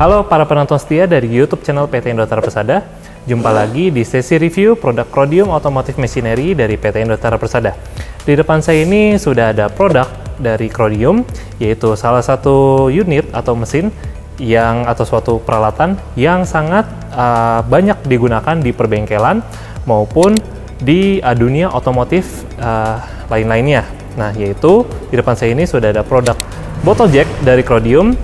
Halo para penonton setia dari YouTube channel PT Indotara Persada. Jumpa lagi di sesi review produk Chrodium Automotive Machinery dari PT Indotara Persada. Di depan saya ini sudah ada produk dari Chrodium, yaitu salah satu unit atau mesin atau suatu peralatan yang sangat banyak digunakan di perbengkelan maupun di dunia otomotif lain-lainnya. Nah, yaitu di depan saya ini sudah ada produk bottle jack dari Chrodium.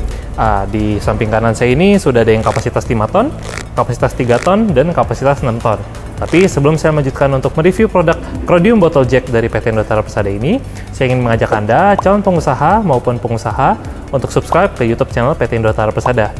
Di samping kanan saya ini sudah ada yang kapasitas 5 ton, kapasitas 3 ton, dan kapasitas 6 ton. Tapi sebelum saya lanjutkan untuk mereview produk Chrodium Bottle Jack dari PT Indotara Persada ini, saya ingin mengajak Anda, calon pengusaha maupun pengusaha, untuk subscribe ke YouTube channel PT Indotara Persada.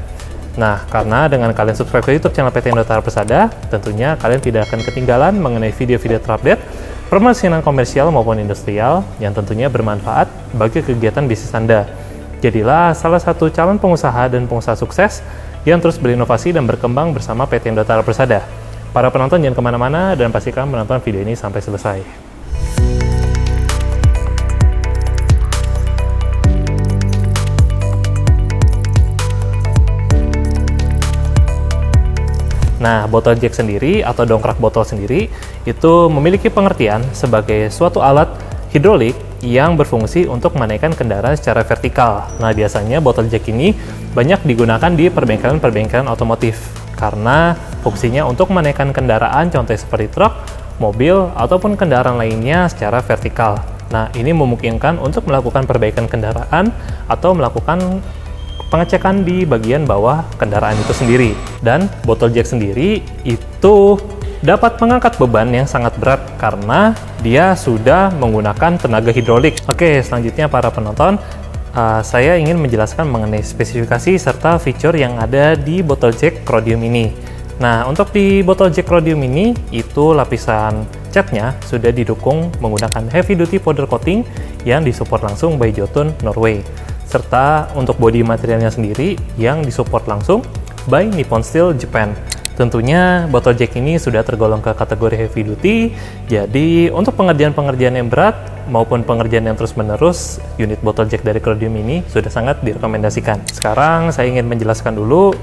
Nah, karena dengan kalian subscribe ke YouTube channel PT Indotara Persada, tentunya kalian tidak akan ketinggalan mengenai video-video terupdate, permesinan komersial maupun industrial yang tentunya bermanfaat bagi kegiatan bisnis Anda. Jadilah salah satu calon pengusaha dan pengusaha sukses yang terus berinovasi dan berkembang bersama PT Indotara Persada. Para penonton jangan kemana-mana dan pastikan menonton video ini sampai selesai. Nah, botol jack sendiri atau dongkrak botol sendiri itu memiliki pengertian sebagai suatu alat hidrolik yang berfungsi untuk menaikkan kendaraan secara vertikal. Nah, biasanya botol jack ini banyak digunakan di perbengkelan-perbengkelan otomotif karena fungsinya untuk menaikkan kendaraan contohnya seperti truk, mobil, ataupun kendaraan lainnya secara vertikal. Nah, ini memungkinkan untuk melakukan perbaikan kendaraan atau melakukan pengecekan di bagian bawah kendaraan itu sendiri. Dan botol jack sendiri itu dapat mengangkat beban yang sangat berat karena dia sudah menggunakan tenaga hidrolik. Oke, selanjutnya para penonton, saya ingin menjelaskan mengenai spesifikasi serta fitur yang ada di botol jack Chrodium ini. Nah, untuk di botol jack Chrodium ini, itu lapisan catnya sudah didukung menggunakan heavy duty powder coating yang disupport langsung by Jotun Norway. Serta untuk bodi materialnya sendiri yang disupport langsung by Nippon Steel Japan. Tentunya botol jack ini sudah tergolong ke kategori heavy duty, jadi untuk pengerjaan-pengerjaan yang berat maupun pengerjaan yang terus-menerus, unit botol jack dari Chrodium ini sudah sangat direkomendasikan. Sekarang saya ingin menjelaskan dulu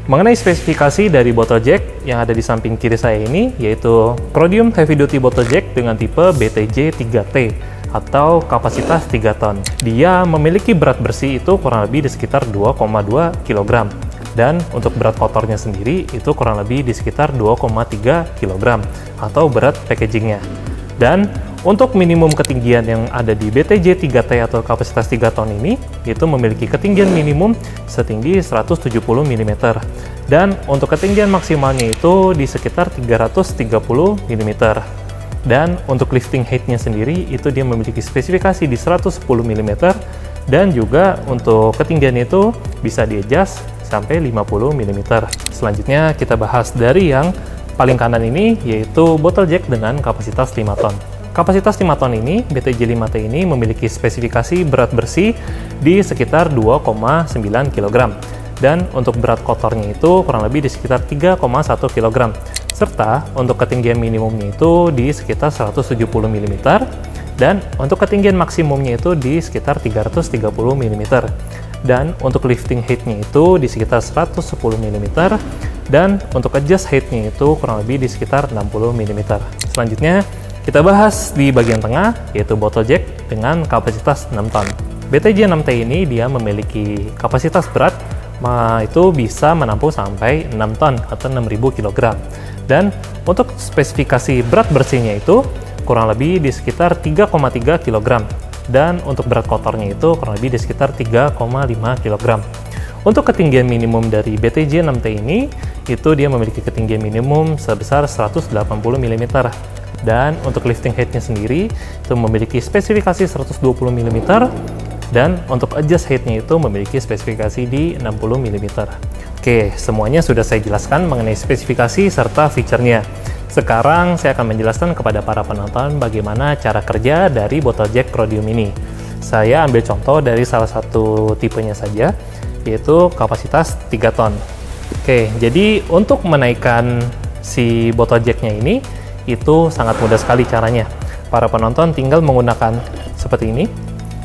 mengenai spesifikasi dari botol jack yang ada di samping kiri saya ini, yaitu Chrodium Heavy Duty Bottle Jack dengan tipe BTJ 3T atau kapasitas 3 ton. Dia memiliki berat bersih itu kurang lebih di sekitar 2,2 kg. Dan untuk berat kotornya sendiri itu kurang lebih di sekitar 2,3 kg atau berat packagingnya. Dan untuk minimum ketinggian yang ada di BTJ 3T atau kapasitas 3 ton ini itu memiliki ketinggian minimum setinggi 170 mm. Dan untuk ketinggian maksimalnya itu di sekitar 330 mm. Dan untuk lifting height-nya sendiri itu dia memiliki spesifikasi di 110 mm. Dan juga untuk ketinggian itu bisa di-adjust sampai 50 mm. Selanjutnya kita bahas dari yang paling kanan ini, yaitu botol jack dengan kapasitas 5 ton. Kapasitas 5 ton ini, BTJ 5T ini memiliki spesifikasi berat bersih di sekitar 2,9 kg. Dan untuk berat kotornya itu kurang lebih di sekitar 3,1 kg. Serta untuk ketinggian minimumnya itu di sekitar 170 mm. Dan untuk ketinggian maksimumnya itu di sekitar 330 mm. Dan untuk lifting height-nya itu di sekitar 110 mm. Dan untuk adjust height-nya itu kurang lebih di sekitar 60 mm. Selanjutnya, kita bahas di bagian tengah, yaitu bottle jack dengan kapasitas 6 ton. BTJ 6T ini dia memiliki kapasitas berat, itu bisa menampung sampai 6 ton atau 6.000 kg. Dan untuk spesifikasi berat bersihnya itu kurang lebih di sekitar 3,3 kg. Dan untuk berat kotornya itu kurang lebih di sekitar 3,5 kg. Untuk ketinggian minimum dari BTJ 6T ini, itu dia memiliki ketinggian minimum sebesar 180 mm. Dan untuk lifting height-nya sendiri, itu memiliki spesifikasi 120 mm. Dan untuk adjust height-nya itu memiliki spesifikasi di 60 mm. Oke, semuanya sudah saya jelaskan mengenai spesifikasi serta fiturnya. Sekarang saya akan menjelaskan kepada para penonton bagaimana cara kerja dari botol jack Chrodium ini. Saya ambil contoh dari salah satu tipenya saja, yaitu kapasitas 3 ton. Oke, jadi untuk menaikkan si botol jacknya ini, itu sangat mudah sekali caranya. Para penonton tinggal menggunakan seperti ini,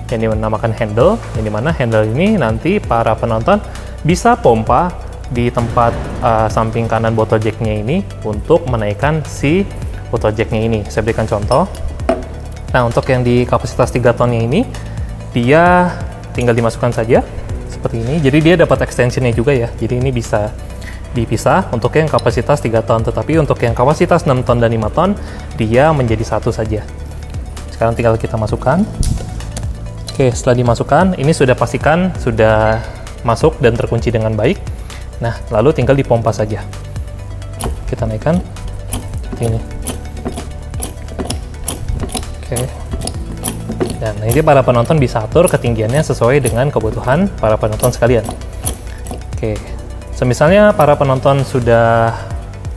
yang dinamakan handle, yang dimana handle ini nanti para penonton bisa pompa di tempat samping kanan botol jacknya ini untuk menaikkan si botol jacknya ini. Saya berikan contoh. Nah, untuk yang di kapasitas 3 tonnya ini, dia tinggal dimasukkan saja seperti ini. Jadi dia dapat extensionnya juga ya. Jadi ini bisa dipisah untuk yang kapasitas 3 ton, tetapi untuk yang kapasitas 6 ton dan 5 ton, dia menjadi satu saja. Sekarang tinggal kita masukkan. Oke, setelah dimasukkan, ini sudah pastikan sudah masuk dan terkunci dengan baik. Nah, lalu tinggal dipompa saja. Kita naikkan seperti ini. Oke. Dan ini para penonton bisa atur ketinggiannya sesuai dengan kebutuhan para penonton sekalian. Oke. Semisalnya para penonton sudah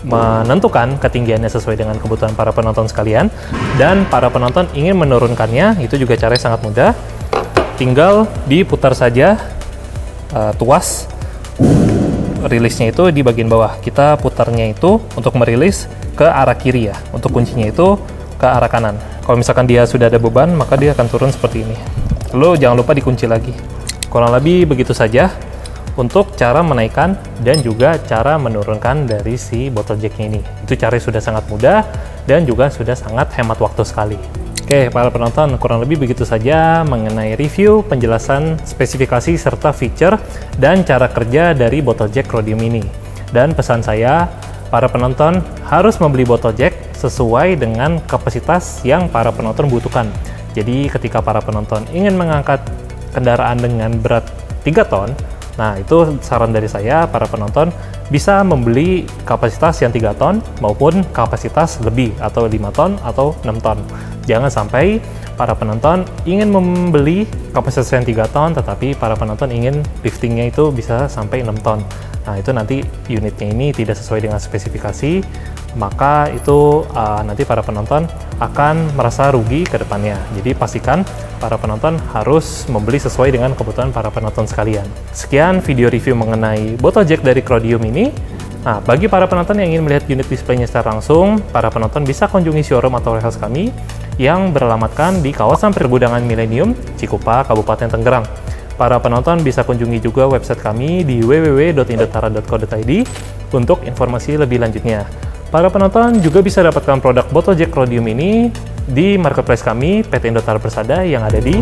menentukan ketinggiannya sesuai dengan kebutuhan para penonton sekalian, dan para penonton ingin menurunkannya, itu juga caranya sangat mudah. Tinggal diputar saja tuas rilisnya itu di bagian bawah. Kita putarnya itu untuk merilis ke arah kiri ya. Untuk kuncinya itu ke arah kanan. Kalau misalkan dia sudah ada beban, maka dia akan turun seperti ini. Lalu jangan lupa dikunci lagi. Kurang lebih begitu saja untuk cara menaikkan dan juga cara menurunkan dari si botol jacknya ini. Itu caranya sudah sangat mudah dan juga sudah sangat hemat waktu sekali. Oke, para penonton, kurang lebih begitu saja mengenai review, penjelasan, spesifikasi, serta feature dan cara kerja dari botol jack Rhodium ini. Dan pesan saya, para penonton harus membeli botol jack sesuai dengan kapasitas yang para penonton butuhkan. Jadi ketika para penonton ingin mengangkat kendaraan dengan berat 3 ton, nah itu saran dari saya, para penonton bisa membeli kapasitas yang 3 ton maupun kapasitas lebih atau 5 ton atau 6 ton. Jangan sampai para penonton ingin membeli kapasitas yang 3 ton tetapi para penonton ingin liftingnya itu bisa sampai 6 ton. Nah, itu nanti unitnya ini tidak sesuai dengan spesifikasi, maka itu nanti para penonton akan merasa rugi ke depannya. Jadi pastikan para penonton harus membeli sesuai dengan kebutuhan para penonton sekalian. Sekian video review mengenai botol jack dari Rhodium ini. Nah, bagi para penonton yang ingin melihat unit displaynya secara langsung, para penonton bisa kunjungi showroom atau warehouse kami yang beralamatkan di kawasan Pergudangan Milenium, Cikupa, Kabupaten Tangerang. Para penonton bisa kunjungi juga website kami di www.indotara.co.id untuk informasi lebih lanjutnya. Para penonton juga bisa dapatkan produk botol jack Rhodium ini di marketplace kami, PT Indotara Persada, yang ada di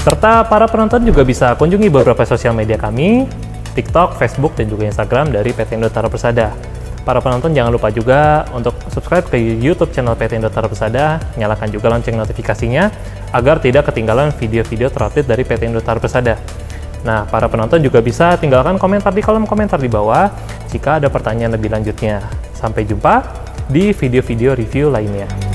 serta para penonton juga bisa kunjungi beberapa sosial media kami, TikTok, Facebook, dan juga Instagram dari PT Indotara Persada. Para penonton jangan lupa juga untuk subscribe ke YouTube channel PT Indotara Persada, nyalakan juga lonceng notifikasinya agar tidak ketinggalan video-video terupdate dari PT Indotara Persada. Nah, para penonton juga bisa tinggalkan komentar di kolom komentar di bawah jika ada pertanyaan lebih lanjutnya. Sampai jumpa di video-video review lainnya.